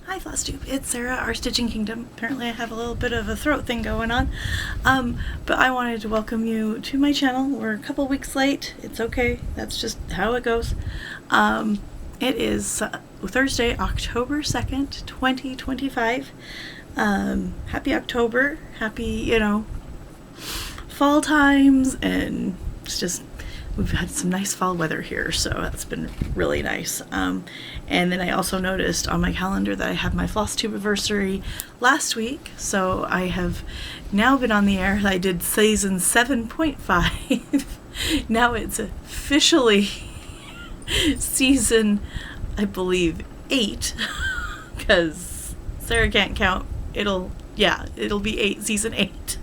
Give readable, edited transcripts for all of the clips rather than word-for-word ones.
Hi Flosstube, it's Sarah, our Stitching Kingdom. Apparently I have a little bit of a throat thing going on, but I wanted to welcome you to my channel. We're a couple weeks late. It's okay. That's just how it goes. It is Thursday, October 2nd, 2025. Happy October. Happy, fall times, and it's just, we've had some nice fall weather here, so that's been really nice. And then I also noticed on my calendar that I have my Flosstube anniversary last week, so I have now been on the air. I did season 7.5. Now it's officially season, I believe, 8, because Sarah can't count. It'll be season 8.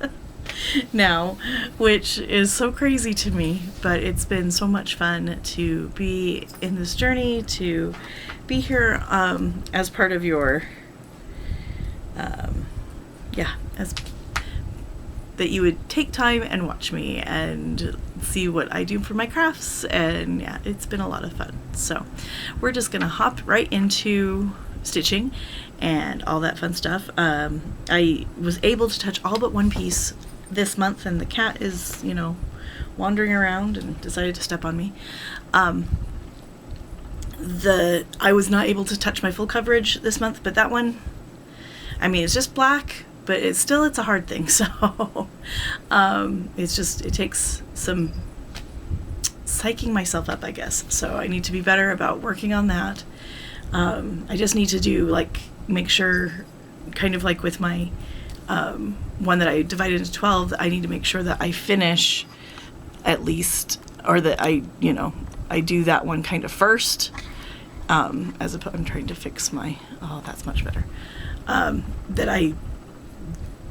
Now, which is so crazy to me, but it's been so much fun to be in this journey, to be here as part of your as that you would take time and watch me and see what I do for my crafts, and yeah, it's been a lot of fun. So we're just gonna hop right into stitching and all that fun stuff. I was able to touch all but one piece this month, and the cat is, wandering around and decided to step on me. I was not able to touch my full coverage this month, but that one, it's just black, but it's a hard thing. So it takes some psyching myself up, I guess. So I need to be better about working on that. I just need to make sure, kind of like with my one that I divided into 12, I need to make sure that I finish at least, or that I do that one kind of first, I'm trying to fix my, that's much better, that I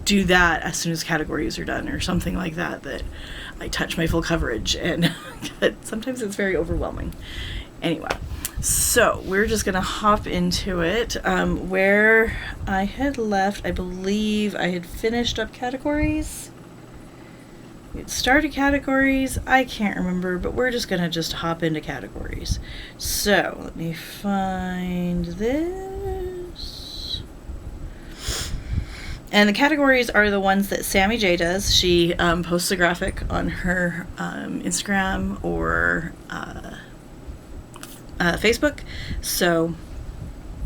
do that as soon as categories are done or something like that, that I touch my full coverage, and sometimes it's very overwhelming. Anyway, so we're just gonna hop into it. Where I had left, I believe I had finished up categories. It started categories, I can't remember, but we're just gonna hop into categories. So let me find this. And the categories are the ones that Sammy J does. She posts a graphic on her Instagram or Facebook. So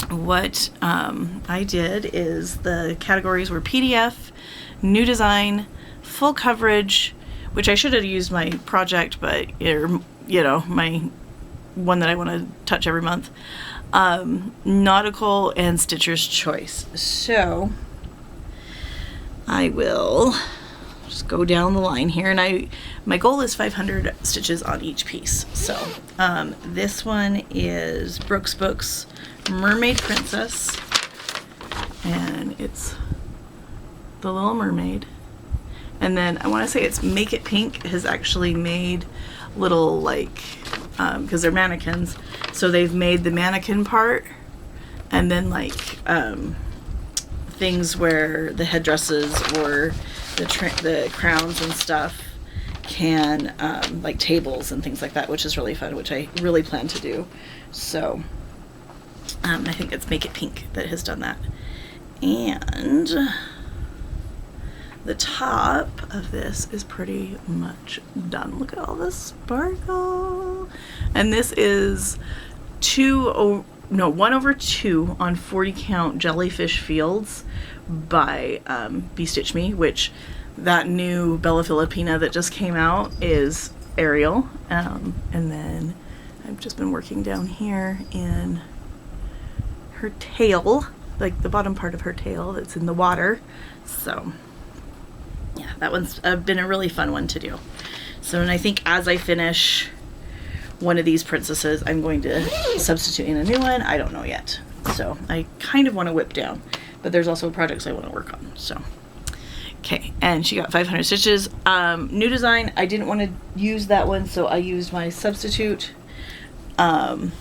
what I did is, the categories were PDF, new design, full coverage, which I should have used my project, but my one that I want to touch every month, Nautical, and Stitcher's Choice. So I will just go down the line here, and my goal is 500 stitches on each piece. So this one is Brooks Books Mermaid Princess, and it's the Little Mermaid. And then I want to say it's Make It Pink has actually made little, because they're mannequins, so they've made the mannequin part, and then things where the headdresses or the crowns and stuff can, tables and things like that, which is really fun, which I really plan to do. So I think it's Make It Pink that has done that. And the top of this is pretty much done. Look at all this sparkle. And this is 1/2 on 40 count Jellyfish Fields by Be Stitch Me, which that new Bella Filipina that just came out is Ariel. And then I've just been working down here in her tail, the bottom part of her tail that's in the water. So yeah, that one's been a really fun one to do. So, and I think as I finish one of these princesses, I'm going to substitute in a new one. I don't know yet. So I kind of want to whip down, but there's also projects I want to work on. So, okay. And she got 500 stitches. New design, I didn't want to use that one, so I used my substitute. And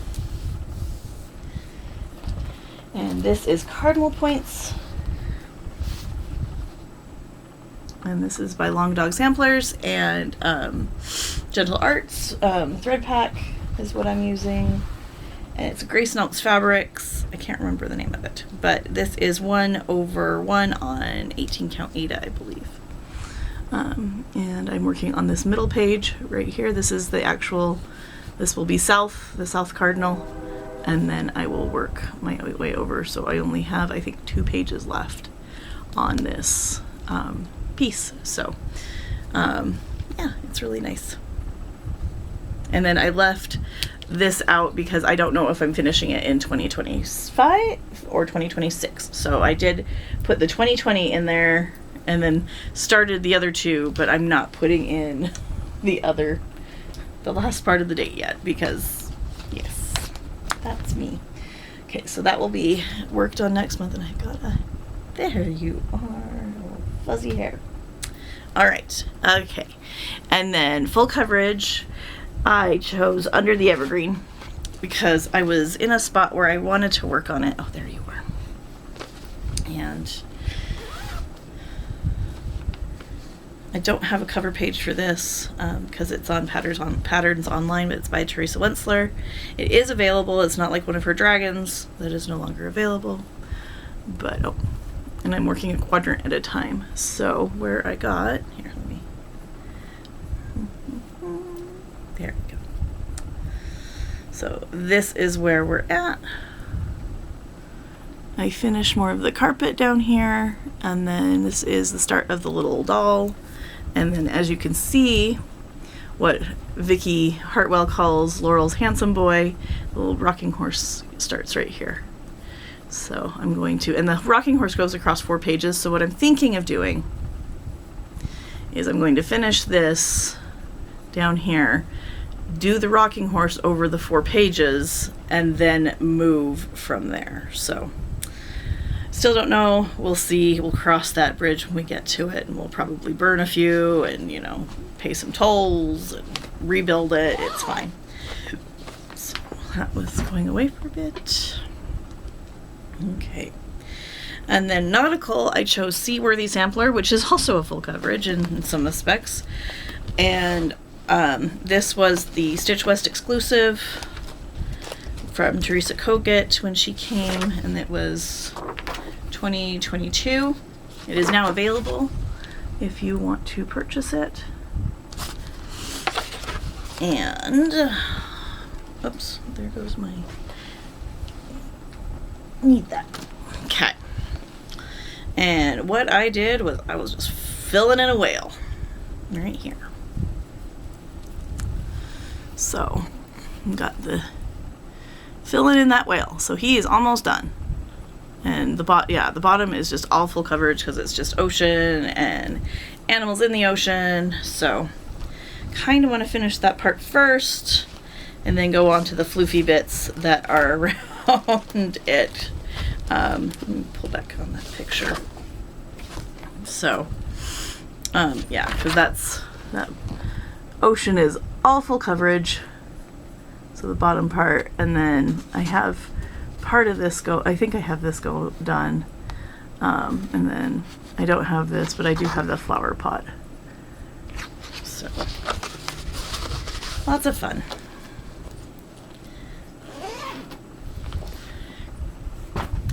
this is Cardinal Points. And this is by Long Dog Samplers, and Gentle Arts. Thread Pack is what I'm using. and it's Grace Notes Fabrics. I can't remember the name of it, but this is 1/1 on 18 count Aida, I believe. And I'm working on this middle page right here. This is the actual, this will be south, the south cardinal, and then I will work my way over. So I only have, I think, 2 pages left on this piece. So yeah, it's really nice. And then I left this out because I don't know if I'm finishing it in 2025 or 2026. So I did put the 2020 in there and then started the other 2, but I'm not putting in the last part of the date yet because, yes, that's me. Okay, so that will be worked on next month, and I got there you are, fuzzy hair. All right, okay. And then full coverage, I chose Under the Evergreen because I was in a spot where I wanted to work on it. Oh, there you are. And I don't have a cover page for this because it's on Patterns Online, but it's by Teresa Wentzler. It is available. It's not like one of her dragons that is no longer available. But, oh, and I'm working a quadrant at a time. So where I got, here, let me, there we go. So this is where we're at. I finished more of the carpet down here, and then this is the start of the little doll. And then as you can see, what Vicky Hartwell calls Laurel's handsome boy, the little rocking horse starts right here. So I'm going to, and the rocking horse goes across 4 pages, so what I'm thinking of doing is I'm going to finish this down here, do the rocking horse over the 4 pages, and then move from there. So still don't know. We'll see. We'll cross that bridge when we get to it, and we'll probably burn a few and, you know, pay some tolls and rebuild it. It's fine. So that was going away for a bit. Okay. And then Nautical, I chose Seaworthy Sampler, which is also a full coverage in some aspects. And this was the Stitch West exclusive from Teresa Kogut when she came, and it was 2022. It is now available if you want to purchase it. And oops, there goes my, need that. Okay. And what I did was I was just filling in a whale right here. So got the filling in that whale. So he is almost done. And the bottom is just all full coverage because it's just ocean and animals in the ocean. So kind of want to finish that part first and then go on to the floofy bits that are around it. Let me pull back on that picture. So yeah, because that ocean is all full coverage. So the bottom part, and then I have part of this go, I think I have this go done, and then I don't have this, but I do have the flower pot. So lots of fun.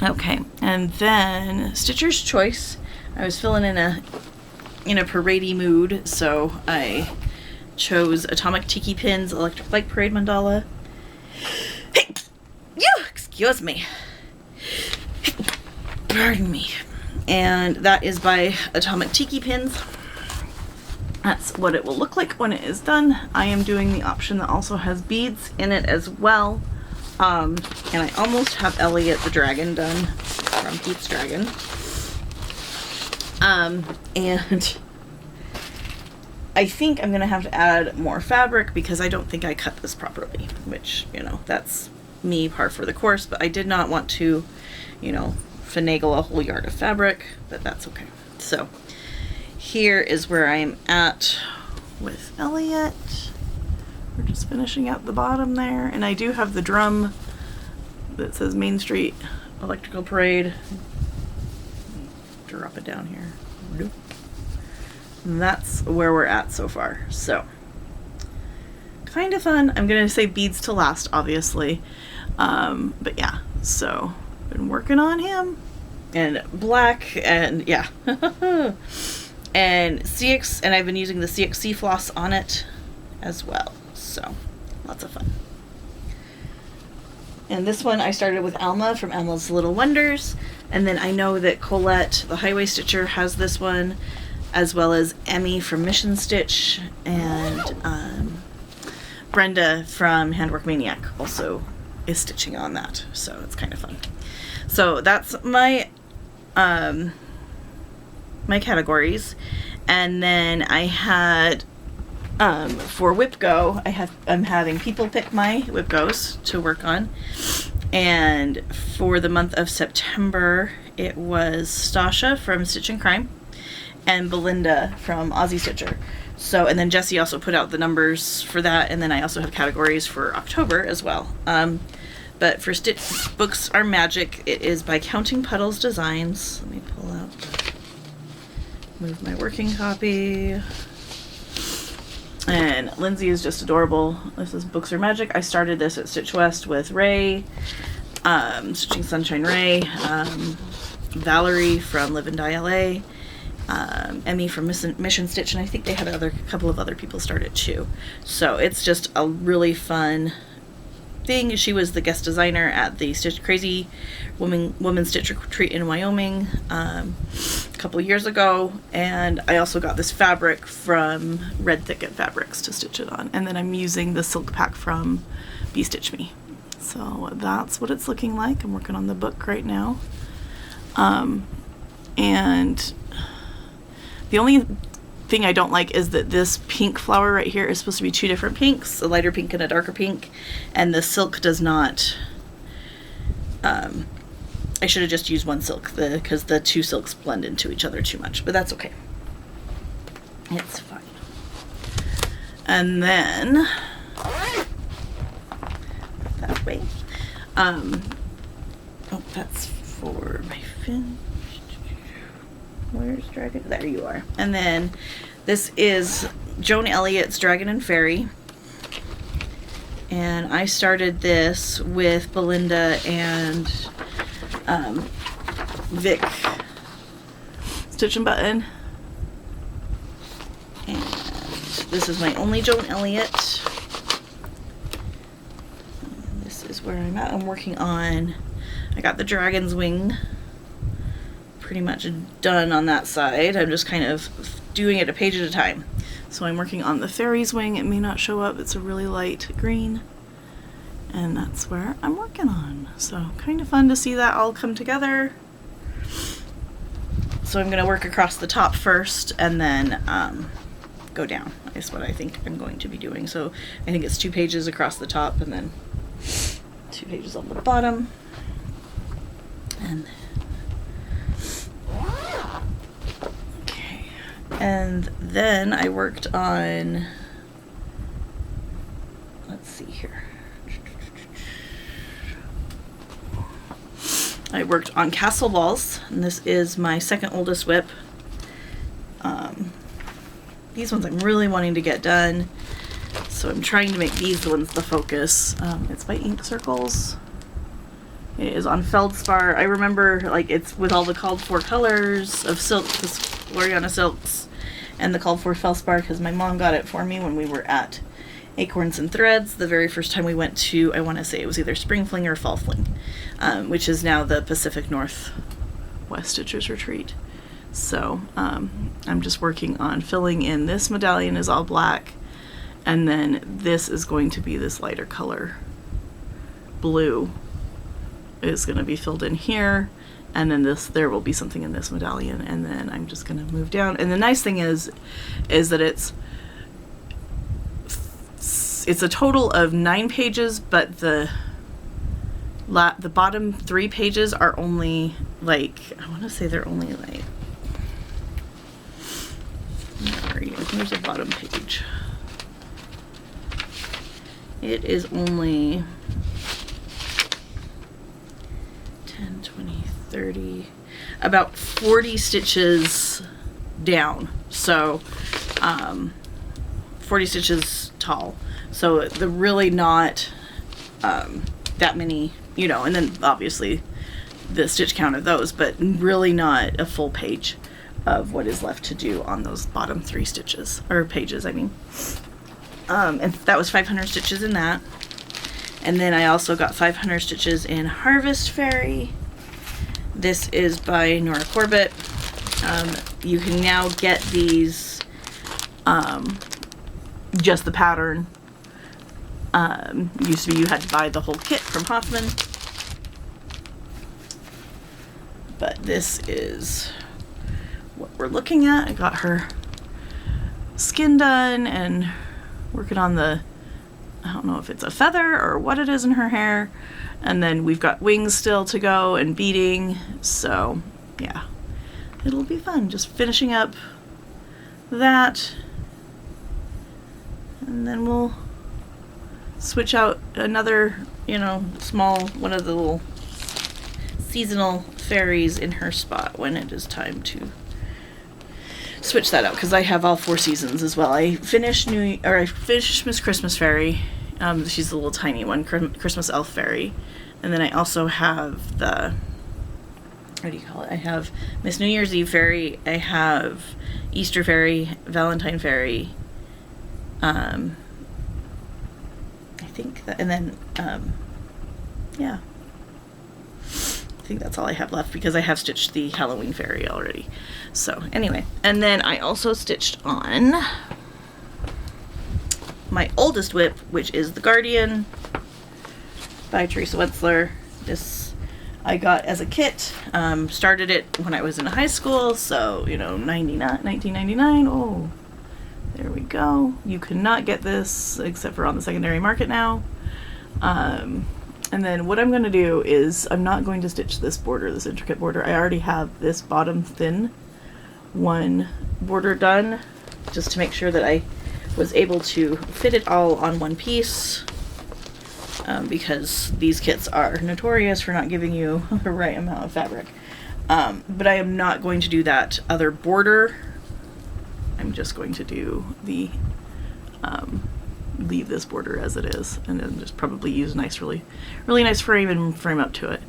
Okay, and then Stitcher's Choice. I was feeling in a parade-y mood, so I chose Atomic Tiki Pins Electric Light Parade Mandala. Hey, you, excuse me. Pardon me. And that is by Atomic Tiki Pins. That's what it will look like when it is done. I am doing the option that also has beads in it as well. And I almost have Elliot the Dragon done from Pete's Dragon. And I think I'm gonna have to add more fabric because I don't think I cut this properly, which, you know, that's me par for the course, but I did not want to, you know, finagle a whole yard of fabric, but that's okay. So here is where I am at with Elliot. We're just finishing out the bottom there, and I do have the drum that says Main Street Electrical Parade. Drop it down here. Nope. And that's where we're at so far. So kind of fun. I'm gonna say beads to last, obviously. But yeah, so been working on him. And black, and yeah. And CX, and I've been using the CXC floss on it as well. So lots of fun. And this one I started with Alma from Alma's Little Wonders. And then I know that Colette, the Highway Stitcher, has this one, as well as Emmy from Mission Stitch, and Brenda from Handwork Maniac also is stitching on that. So it's kind of fun. So that's my my categories. And then I had for WhipGo, I'm having people pick my WhipGos to work on. And for the month of September, it was Stasha from Stitch and Crime and Belinda from Aussie Stitcher. So, and then Jessie also put out the numbers for that, and then I also have categories for October as well. But for Stitch Books Are Magic, it is by Counting Puddles Designs. Let me pull out, move my working copy. And Lindsay is just adorable. This is Books Are Magic. I started this at Stitch West with Ray, Stitching Sunshine Ray, Valerie from Live and Die LA, Emmy from Mission Stitch, and I think they had a couple of other people start it too. So it's just a really fun thing. She was the guest designer at the Stitch Crazy Woman Stitch Retreat in Wyoming a couple years ago, and I also got this fabric from Red Thicket Fabrics to stitch it on, and then I'm using the silk pack from Bee Stitch Me. So that's what it's looking like. I'm working on the book right now, and the only thing I don't like is that this pink flower right here is supposed to be two different pinks, a lighter pink and a darker pink, and the silk does not. I should have just used one silk because the two silks blend into each other too much, but that's okay. It's fine. And then that way. Oh, that's for my fin. Where's Dragon? There you are. And then this is Joan Elliott's Dragon and Fairy. And I started this with Belinda and Vic Stitch and Button. And this is my only Joan Elliott. This is where I'm at. I'm working on, I got the dragon's wing pretty much done on that side. I'm just kind of doing it a page at a time. So I'm working on the fairy's wing. It may not show up. It's a really light green. And that's where I'm working on. So kind of fun to see that all come together. So I'm going to work across the top first and then go down is what I think I'm going to be doing. So I think it's 2 pages across the top and then 2 pages on the bottom. And okay. And then I worked on, let's see here. I worked on Castle Walls, and this is my second oldest whip. These ones I'm really wanting to get done, so I'm trying to make these the ones the focus. It's by Ink Circles. It is on feldspar. I remember, like, it's with all the called for colors of silk, this Gloriana silks, and the called for feldspar because my mom got it for me when we were at Acorns and Threads the very first time we went to, I want to say it was either Spring Fling or Fall Fling, which is now the Pacific Northwest Stitchers Retreat. So I'm just working on filling in. This medallion is all black, and then this is going to be this lighter color blue is going to be filled in here, and then there will be something in this medallion, and then I'm just going to move down. And the nice thing is that it's a total of 9 pages, but the bottom 3 pages are only like, I want to say they're only like, where are you? Here's the bottom page. It is only 10, 20, 30, about 40 stitches down. So 40 stitches tall. So they're really not that many, you know, and then obviously the stitch count of those, but really not a full page of what is left to do on those bottom 3 stitches, or pages, I mean. And that was 500 stitches in that. And then I also got 500 stitches in Harvest Fairy. This is by Nora Corbett. You can now get these, just the pattern. Used to be you had to buy the whole kit from Hoffman. But this is what we're looking at. I got her skin done and working on the, I don't know if it's a feather or what it is in her hair. And then we've got wings still to go and beading. So yeah, it'll be fun just finishing up that. And then we'll switch out another, you know, small, one of the little seasonal fairies in her spot when it is time to switch that out, because I have all 4 seasons as well. I finished Miss Christmas Fairy. She's the little tiny one, Christmas Elf Fairy. And then I also have the, what do you call it? I have Miss New Year's Eve Fairy. I have Easter Fairy, Valentine Fairy. I think that, and then, yeah. I think that's all I have left because I have stitched the Halloween Fairy already. So anyway, and then I also stitched on my oldest WHIP, which is the Guardian by Teresa Wentzler. This I got as a kit. Started it when I was in high school, so you know, 1999. Oh, there we go. You cannot get this except for on the secondary market now. And then what I'm going to do is I'm not going to stitch this border, this intricate border. I already have this bottom thin one border done, just to make sure that I was able to fit it all on one piece, because these kits are notorious for not giving you the right amount of fabric. But I am not going to do that other border. I'm just going to do the leave this border as it is, and then just probably use a nice, really nice frame and frame up to it.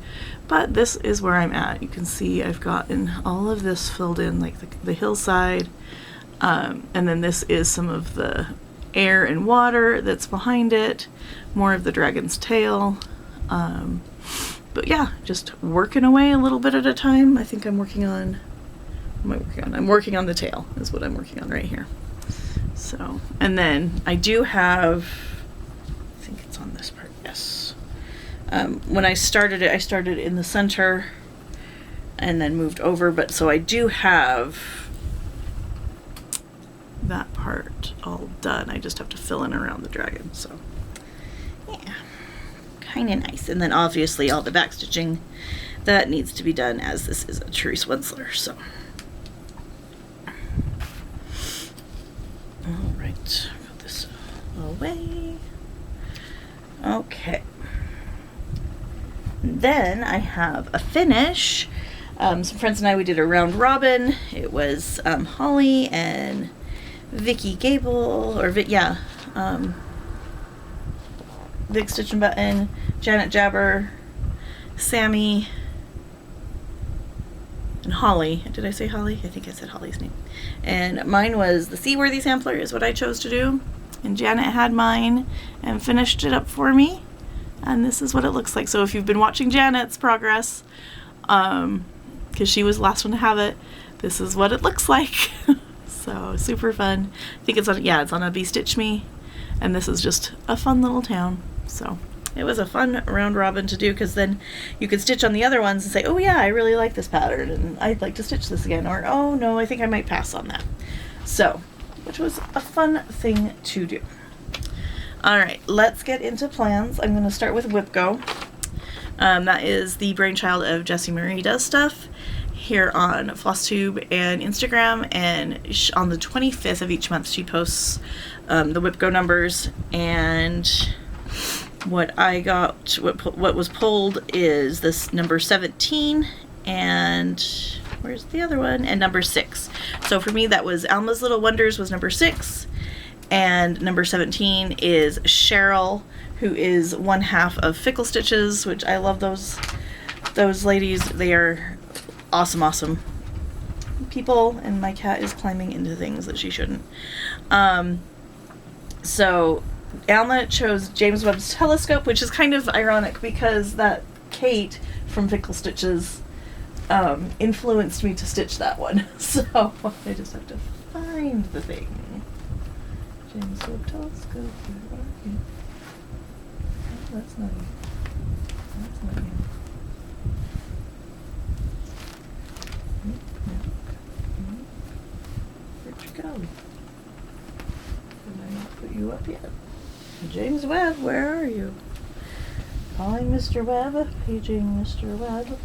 But this is where I'm at. You can see I've gotten all of this filled in, like the hillside, and then this is some of the air and water that's behind it, more of the dragon's tail. But yeah, just working away a little bit at a time. I think I'm working on, what am I working on? I'm working on the tail is what I'm working on right here. So, and then I do have, I think it's on this part, yes. When I started it, I started in the center and then moved over, but so I do have that part all done. I just have to fill in around the dragon, so yeah, kind of nice. And then obviously all the back stitching that needs to be done, as this is a Teresa Wentzler, so. All right, put this away. Okay. Then I have a finish. Some friends and I, we did a round robin. It was Holly and Vicky Gable, or Vic Stitch and Button, Janet Jabber, Sammy, and Holly. Did I say Holly? I think I said Holly's name. And mine was the Seaworthy Sampler is what I chose to do. And Janet had mine and finished it up for me. And this is what it looks like. So if you've been watching Janet's progress, because she was the last one to have it, this is what it looks like. So super fun. I think it's on, yeah, it's on a Be Stitch Me. And this is just a fun little town. So it was a fun round robin to do, because then you could stitch on the other ones and say, oh yeah, I really like this pattern and I'd like to stitch this again, or oh no, I think I might pass on that. So, which was a fun thing to do. Alright, let's get into plans. I'm going to start with WhipGo. That is the brainchild of Jessie Marie Does Stuff here on Flosstube and Instagram, and on the 25th of each month she posts the WhipGo numbers, and what I got, what was pulled is this number 17, and where's the other one? And number 6. So for me, that was Alma's Little Wonders was number 6, And number 17 is Cheryl, who is one half of Fickle Stitches, which I love those ladies. They are awesome people, and my cat is climbing into things that she shouldn't. So Alma chose James Webb's Telescope, which is kind of ironic because that Kate from Fickle Stitches influenced me to stitch that one. So I just have to find the thing. James Webb Telescope, where are you? Oh, that's not you. That's not you. Where'd you go? Did I not put you up yet? James Webb, where are you? Calling Mr. Webb, paging Mr. Webb.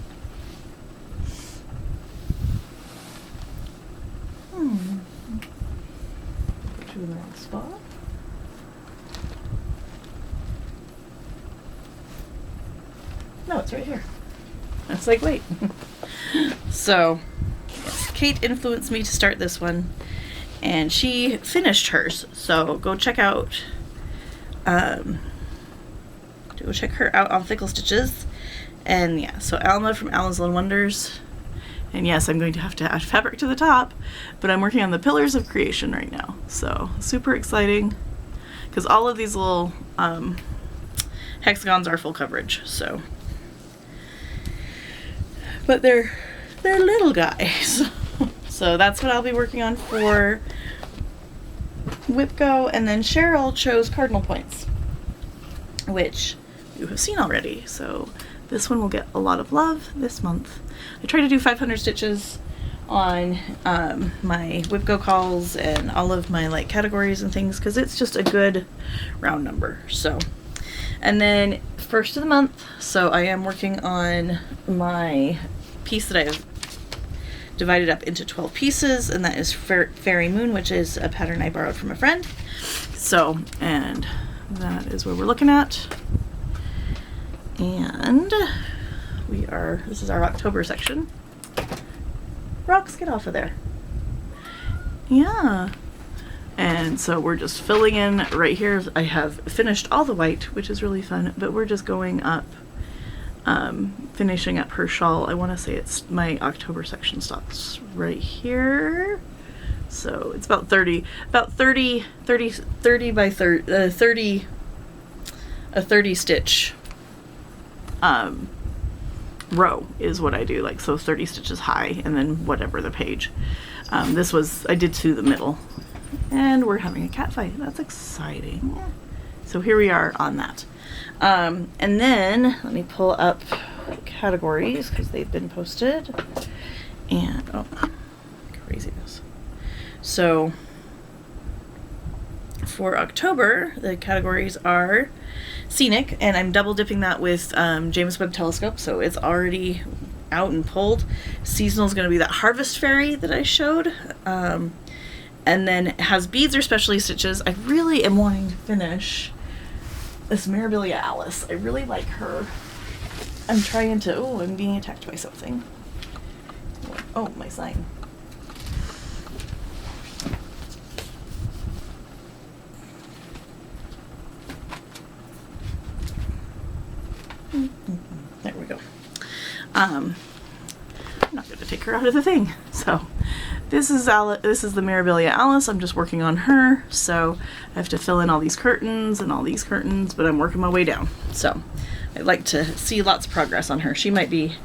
Put you in the wrong spot. No, it's right here. It's like, wait. So, yes, Kate influenced me to start this one, and she finished hers. So go check out, go check her out on Fickle Stitches. And yeah, so Alma from Alma's Little Wonders. And yes, I'm going to have to add fabric to the top, but I'm working on the Pillars of Creation right now. So super exciting, because all of these little hexagons are full coverage. So, but they're little guys. So that's what I'll be working on for WhipGo. And then Cheryl chose Cardinal Points, which you have seen already. So this one will get a lot of love this month. I try to do 500 stitches on my WhipGo calls and all of my like categories and things, because it's just a good round number. So, and then first of the month, so I am working on my piece that I have divided up into 12 pieces, and that is Fairy Moon, which is a pattern I borrowed from a friend. So, and that is what we're looking at. And this is our October section. Rocks, get off of there. Yeah. And so we're just filling in right here. I have finished all the white, which is really fun, but we're just going up, finishing up her shawl. I want to say it's my October section stops right here. So it's about 30 by 30, a 30 stitch row is what I do, like, so 30 stitches high and then whatever the page. I did to the middle, and we're having a cat fight. That's exciting. So here we are on that. And then let me pull up categories because they've been posted. And oh, craziness. So for October, the categories are Scenic, and I'm double dipping that with James Webb Telescope, so it's already out and pulled. Seasonal is going to be that Harvest Fairy that I showed, and then it has beads or specialty stitches. I really am wanting to finish this Mirabilia Alice. I really like her. I'm trying to, oh, I'm being attacked by something. Oh, my sign. There we go. I'm not going to take her out of the thing. So this is the Mirabilia Alice. I'm just working on her. So I have to fill in all these curtains and all these curtains, but I'm working my way down. So I'd like to see lots of progress on her. She might be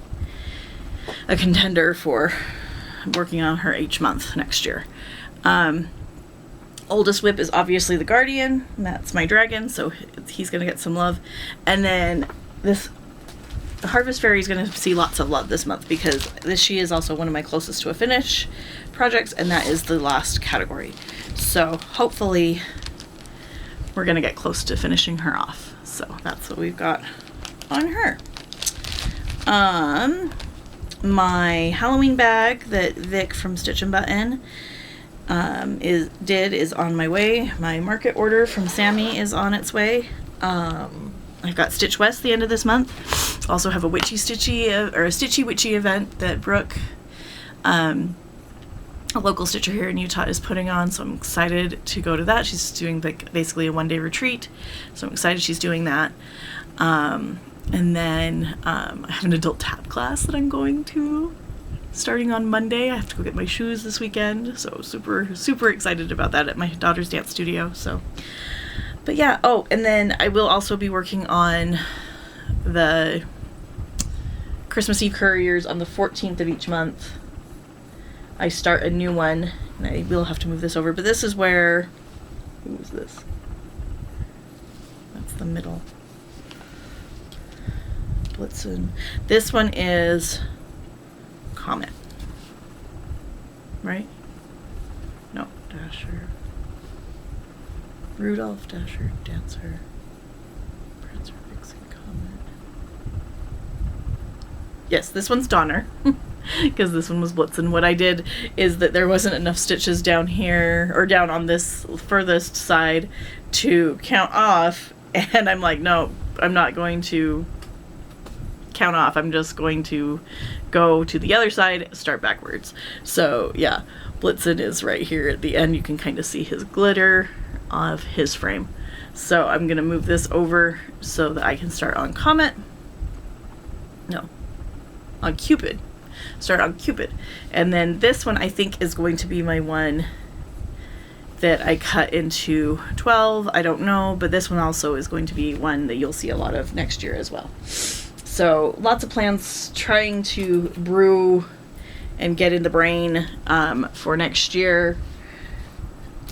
a contender for working on her each month next year. Oldest whip is obviously the Guardian, and that's my dragon, so he's going to get some love. And then this Harvest Fairy is going to see lots of love this month because she is also one of my closest to a finish projects, and that is the last category. So hopefully we're going to get close to finishing her off. So that's what we've got on her. My Halloween bag that Vic from Stitch and Button is on my way. My market order from Sammy is on its way. I've got Stitch West the end of this month. Also have a Witchy Stitchy or a Stitchy Witchy event that Brooke a local stitcher here in Utah is putting on, so I'm excited to go to that. She's doing like basically a one-day retreat, so I'm excited she's doing that. And then I have an adult tap class that I'm going to starting on Monday. I have to go get my shoes this weekend, so super excited about that at my daughter's dance studio. So, but yeah. Oh, and then I will also be working on the Christmas Eve couriers on the 14th of each month. I start a new one, and I will have to move this over, but this is where, who is this? That's the middle. Blitzen. This one is Comet, right? No, Dasher. Rudolph, Dasher, Dancer, Prancer, Vixen, Comet. Yes, this one's Donner, because this one was Blitzen. What I did is that there wasn't enough stitches down here, or down on this furthest side, to count off, and I'm like, no, I'm not going to count off. I'm just going to go to the other side, start backwards. So yeah, Blitzen is right here at the end. You can kind of see his glitter of his frame. So I'm gonna move this over so that I can start on Comet. No, on Cupid. Start on Cupid. And then this one I think is going to be my one that I cut into 12. I don't know, but this one also is going to be one that you'll see a lot of next year as well. So lots of plans trying to brew and get in the brain for next year.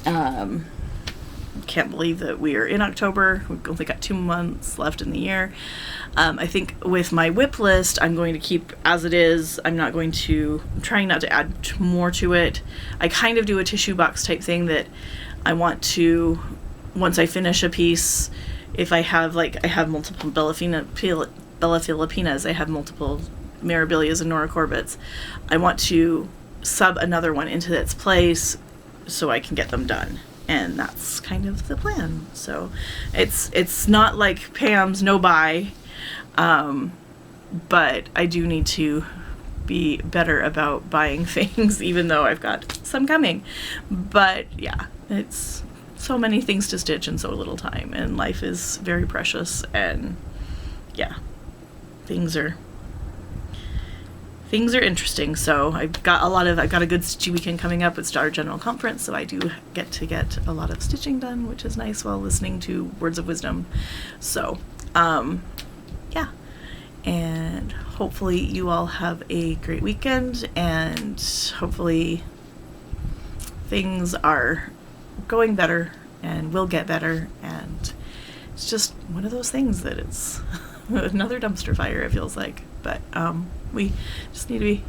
Can't believe that we are in October. We've only got 2 months left in the year. I think with my WHIP list, I'm going to keep as it is. I'm trying not to add more to it. I kind of do a tissue box type thing that I want to, once I finish a piece, if I have multiple Bella Filipinas, I have multiple Mirabilias and Nora Corbetts, I want to sub another one into its place so I can get them done. And that's kind of the plan. So it's not like Pam's no buy, but I do need to be better about buying things, even though I've got some coming. But yeah, it's so many things to stitch in so little time, and life is very precious, and yeah, things are interesting. So I've got a good stitchy weekend coming up. It's our general conference, so I do get a lot of stitching done, which is nice while listening to words of wisdom. So yeah, and hopefully you all have a great weekend, and hopefully things are going better and will get better, and it's just one of those things that it's another dumpster fire, it feels like. But we just need to be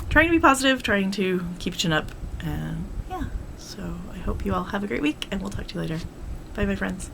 trying to be positive, trying to keep your chin up, and yeah, so I hope you all have a great week, and we'll talk to you later. Bye, my friends.